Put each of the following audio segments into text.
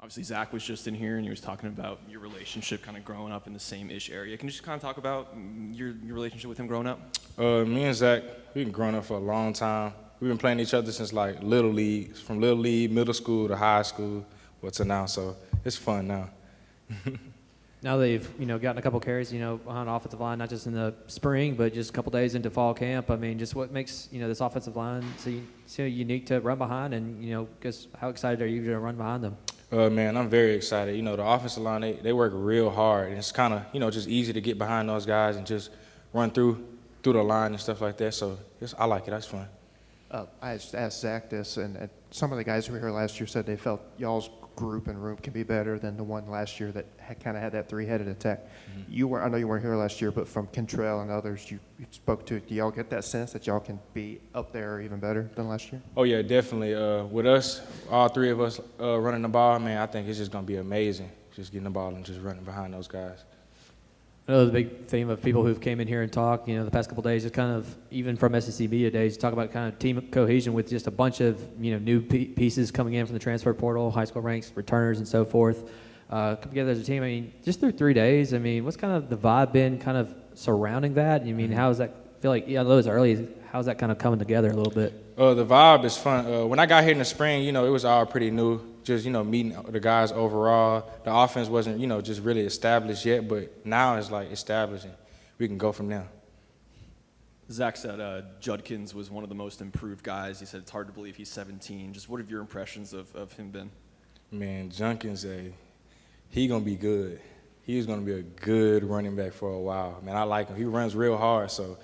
Obviously, Zach was just in here, and he was talking about your relationship kind of growing up in the same-ish area. Can you just kind of talk about your relationship with him growing up? Me and Zach, we've been growing up for a long time. We've been playing each other since like Little League, from Little League, middle school to high school, to now. So it's fun now. Now they've, gotten a couple carries, behind the offensive line, not just in the spring, but just a couple days into fall camp. I mean, just what makes, this offensive line so unique to run behind, and, just how excited are you to run behind them? Man, I'm very excited. The offensive line, they work real hard. And it's kind of, just easy to get behind those guys and just run through the line and stuff like that. So I like it. That's fun. I just asked Zach this, and some of the guys who were here last year said they felt y'all's group and room can be better than the one last year that kind of had that three-headed attack. Mm-hmm. I know you weren't here last year, but from Kentrell and others you spoke to, do y'all get that sense that y'all can be up there or even better than last year? Oh, yeah, definitely. With us, all three of us running the ball, man, I think it's just going to be amazing, just getting the ball and just running behind those guys. I know the big theme of people who've came in here and talked, the past couple of days, is kind of, even from SEC media days, talk about kind of team cohesion with just a bunch of, new pieces coming in from the transfer portal, high school ranks, returners, and so forth. Come together as a team. I mean, just through 3 days, I mean, what's kind of the vibe been kind of surrounding that? I mean, how does that feel like, although it's early, how's that kind of coming together a little bit? The vibe is fun. When I got here in the spring, it was all pretty new. Just, meeting the guys overall. The offense wasn't, just really established yet, but now it's like establishing. We can go from there. Zach said Judkins was one of the most improved guys. He said it's hard to believe he's 17. Just what have your impressions of him been? Man, Judkins, he going to be good. He's going to be a good running back for a while. Man, I like him. He runs real hard, so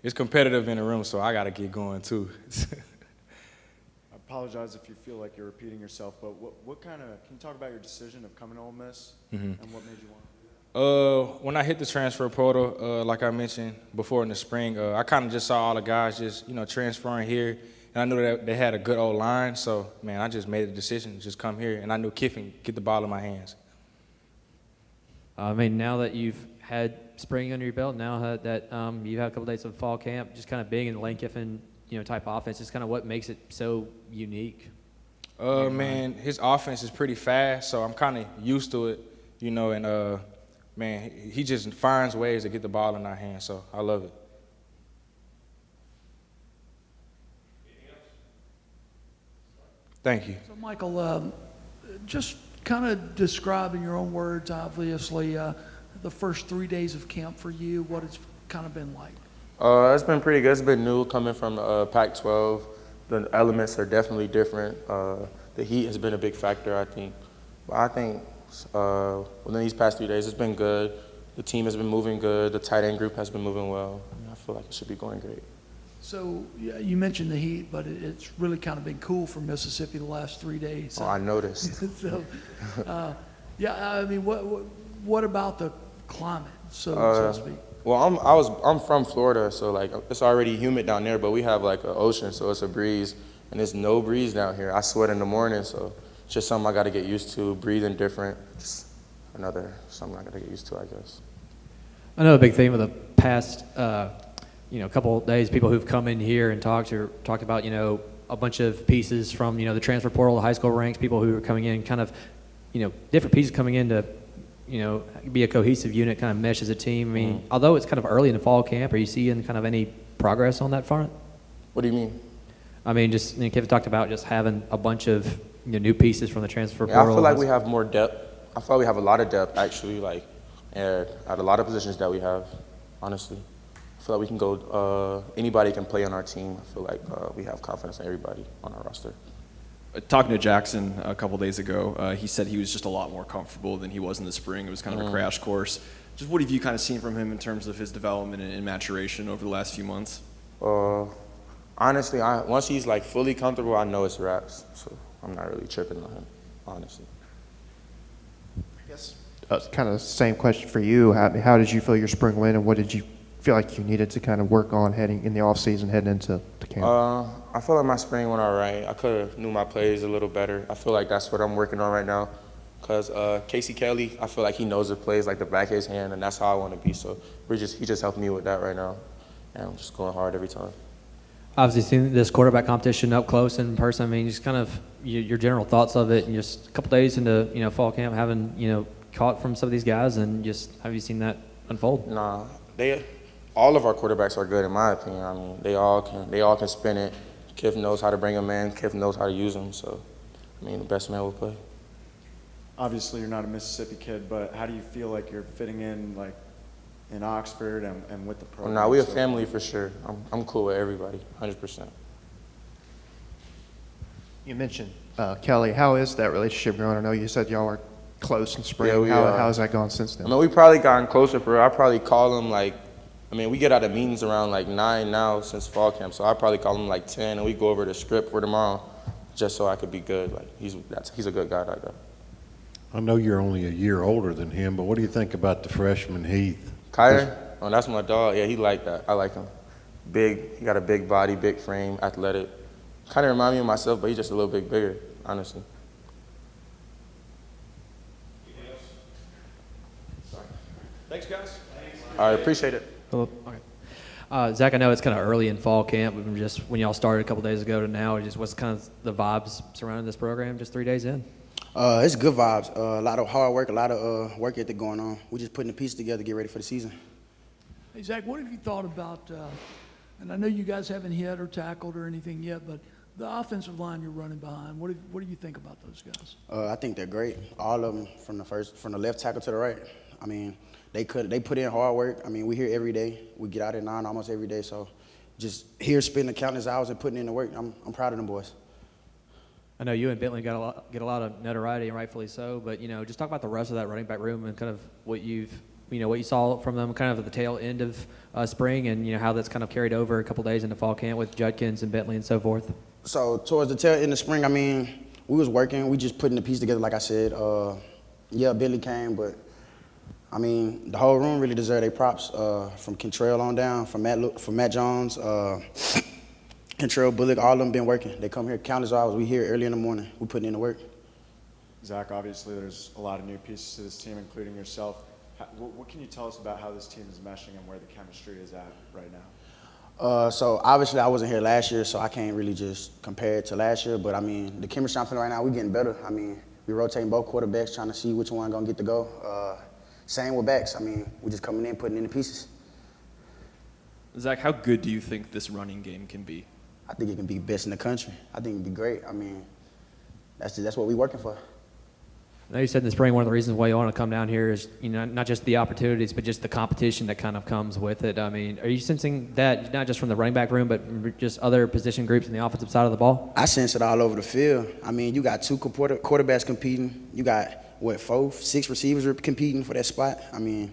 it's competitive in the room, so I got to get going too. I apologize if you feel like you're repeating yourself, but what kind of, can you talk about your decision of coming to Ole Miss and what made you want to do that? When I hit the transfer portal, like I mentioned before in the spring, I kind of just saw all the guys just, transferring here, and I knew that they had a good old line, so, man, I just made a decision to just come here, and I knew Kiffin get the ball in my hands. I mean, now that you've had spring under your belt, now that you've had a couple days of fall camp, just kind of being in the Lane Kiffin type offense, is kind of what makes it so unique? Man, his offense is pretty fast, so I'm kind of used to it, and, man, he just finds ways to get the ball in our hands, so I love it. Thank you. So, Michael, just kind of describe in your own words, obviously, the first 3 days of camp for you, what it's kind of been like. It's been pretty good. It's been new coming from Pac-12. The elements are definitely different. The heat has been a big factor, I think. But I think within these past 3 days, it's been good. The team has been moving good. The tight end group has been moving well. I feel like it should be going great. So yeah, you mentioned the heat, but it's really kind of been cool for Mississippi the last 3 days. Oh, I noticed. So, yeah, I mean, what about the climate, so to speak? Well, I'm from Florida, so like it's already humid down there, but we have like an ocean, so it's a breeze, and there's no breeze down here. I sweat in the morning, so it's just something I got to get used to. Breathing different, just something I got to get used to, I guess. I know a big theme of the past, couple of days, people who've come in here and talked about, a bunch of pieces from, the transfer portal, the high school ranks, people who are coming in, kind of, different pieces coming in to, be a cohesive unit, kind of mesh as a team. I mean, although it's kind of early in the fall camp, are you seeing kind of any progress on that front? What do you mean? I mean, just Kevin talked about just having a bunch of new pieces from the transfer portal. I feel like we have more depth. I feel like we have a lot of depth, actually, like at a lot of positions that we have, honestly. I feel like we can go, anybody can play on our team. I feel like we have confidence in everybody on our roster. Talking to Jackson a couple days ago, he said he was just a lot more comfortable than he was in the spring. It was kind of a crash course. Just what have you kind of seen from him in terms of his development and maturation over the last few months? Honestly, once he's like fully comfortable, I know it's wraps. So I'm not really tripping on him, honestly. I guess kind of the same question for you. How did you feel your spring went, and what did you feel like you needed to kind of work on heading in the off season, heading into the camp? I feel like my spring went all right. I could have knew my plays a little better. I feel like that's what I'm working on right now. Because Casey Kelly, I feel like he knows the plays like the back of his hand, and that's how I want to be. So he just helped me with that right now. And I'm just going hard every time. Obviously, seeing this quarterback competition up close and in person, I mean, just kind of, your general thoughts of it, and just a couple days into fall camp, having caught from some of these guys, and just have you seen that unfold? Nah, all of our quarterbacks are good in my opinion. I mean, they all can spin it. Kiff knows how to bring them in. Kiff knows how to use them. So, I mean, the best man will play. Obviously, you're not a Mississippi kid, but how do you feel like you're fitting in, like, in Oxford and with the program? Nah, we a family for sure. I'm cool with everybody, 100%. You mentioned Kelly. How is that relationship going? I know you said y'all are close in spring. Yeah, we how are. has that gone since then? I mean, we probably gotten closer for real. I probably call him like, we get out of meetings around like 9 now since fall camp, so I probably call him like 10, and we go over the script for tomorrow, just so I could be good. Like he's a good guy like that. I know you're only a year older than him, but what do you think about the freshman Heath? Kyron, oh, that's my dog. Yeah, he like that. I like him. Big, he got a big body, big frame, athletic. Kind of remind me of myself, but he's just a little bit bigger, honestly. Thanks, guys. All right, appreciate it. Philip? Okay. Zach, I know it's kind of early in fall camp, but just when y'all started a couple days ago to now, just what's kind of the vibes surrounding this program just 3 days in? It's good vibes. A lot of hard work, a lot of work ethic going on. We're just putting the pieces together to get ready for the season. Hey, Zach, what have you thought about, and I know you guys haven't hit or tackled or anything yet, but the offensive line you're running behind, what do you think about those guys? I think they're great. All of them from the left tackle to the right. I mean, they put in hard work. I mean, we here every day. We get out at 9 almost every day. So just here spending the countless hours and putting in the work. I'm proud of them boys. I know you and Bentley get a lot of notoriety, and rightfully so. But just talk about the rest of that running back room and kind of what you saw from them, kind of at the tail end of spring, and how that's kind of carried over a couple days into fall camp with Judkins and Bentley and so forth. So towards the tail end of spring, I mean, we was working. We just putting the piece together, like I said. Yeah, Bentley came, but I mean, the whole room really deserved their props. From Kentrell on down, from Matt Jones. Kentrell, Bullock, all of them been working. They come here countless hours. We here early in the morning. We putting in the work. Zach, obviously there's a lot of new pieces to this team, including yourself. What can you tell us about how this team is meshing and where the chemistry is at right now? So obviously I wasn't here last year, so I can't really just compare it to last year. But I mean, the chemistry I'm feeling right now, we getting better. I mean, we rotating both quarterbacks, trying to see which one gonna get to go. Same with backs. I mean, we just coming in, putting in the pieces. Zach, how good do you think this running game can be? I think it can be best in the country. I think it can be great. I mean, that's what we're working for. I know you said in the spring one of the reasons why you want to come down here is, not just the opportunities, but just the competition that kind of comes with it. I mean, are you sensing that not just from the running back room, but from just other position groups in the offensive side of the ball? I sense it all over the field. I mean, you got 2 quarterbacks competing. You got, 4, 6 receivers are competing for that spot. I mean,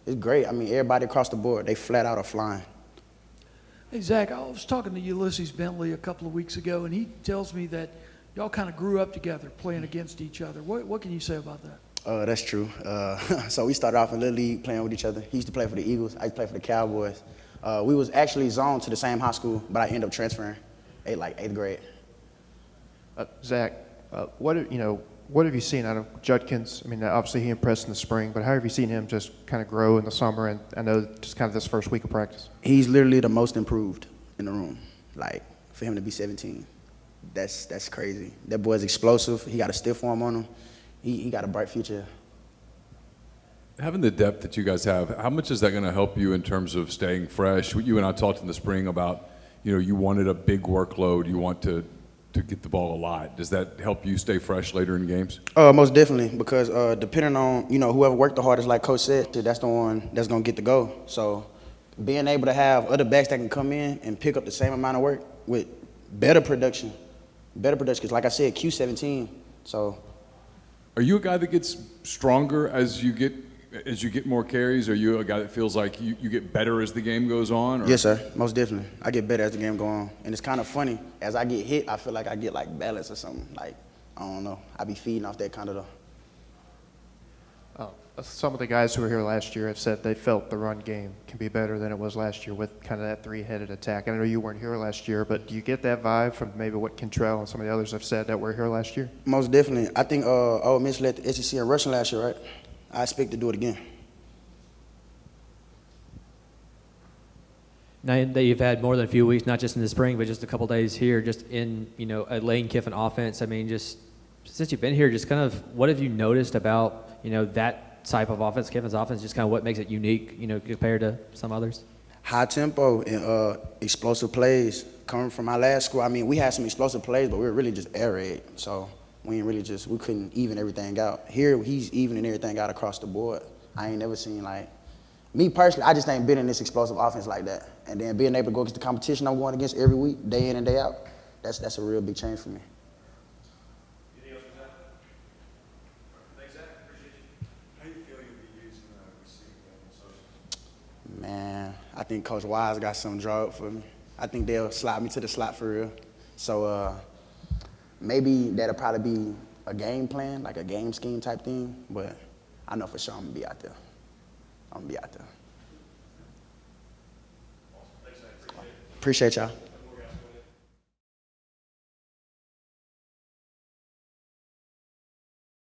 it's great. I mean, everybody across the board, they flat out are flying. Hey, Zach, I was talking to Ulysses Bentley a couple of weeks ago, and he tells me that y'all kind of grew up together playing against each other. What can you say about that? That's true. So we started off in Little League playing with each other. He used to play for the Eagles. I used to play for the Cowboys. We was actually zoned to the same high school, but I ended up transferring eighth grade. Zach, what have you seen out of Judkins? I mean, obviously he impressed in the spring, but how have you seen him just kind of grow in the summer and I know just kind of this first week of practice? He's literally the most improved in the room. Like, for him to be 17, that's crazy. That boy's explosive. He got a stiff arm on him. He got a bright future. Having the depth that you guys have, how much is that going to help you in terms of staying fresh? You and I talked in the spring about, you wanted a big workload. You want to get the ball a lot. Does that help you stay fresh later in games? Most definitely, because depending on, whoever worked the hardest, like Coach said, that's the one that's going to get the go. So being able to have other backs that can come in and pick up the same amount of work with better production, because like I said, Q17, so. Are you a guy that gets stronger as you get more carries? Are you a guy that feels like you get better as the game goes on? Or? Yes, sir. Most definitely. I get better as the game goes on. And it's kind of funny. As I get hit, I feel like I get like balance or something. Like, I don't know. I be feeding off that kind of Some of the guys who were here last year have said they felt the run game can be better than it was last year with kind of that 3-headed attack. I know you weren't here last year, but do you get that vibe from maybe what Kentrell and some of the others have said that were here last year? Most definitely. I think Ole Miss led the SEC in rushing last year, right? I expect to do it again. Now that you've had more than a few weeks, not just in the spring, but just a couple days here, just in, you know, a Lane Kiffin offense, I mean, just since you've been here, just kind of what have you noticed about, you know, that type of offense, Kiffin's offense, just kind of what makes it unique, you know, compared to some others? High tempo and explosive plays. Coming from my last school, I mean, we had some explosive plays, but we were really just air raid. So we couldn't even everything out. Here, he's evening everything out across the board. I ain't never seen, like, me personally, I just ain't been in this explosive offense like that. And then being able to go against the competition I'm going against every week, day in and day out, that's a real big change for me. Anything else for Zach? Thanks, Zach. Appreciate you. How do you feel you'll be using receiving game? Man, I think Coach Wise got something draw up for me. I think they'll slide me to the slot for real. So maybe that'll probably be a game plan, like a game scheme type thing. But I know for sure I'm going to be out there. I'm going to be out there. Awesome. Thanks, Zach. Appreciate it. Appreciate y'all.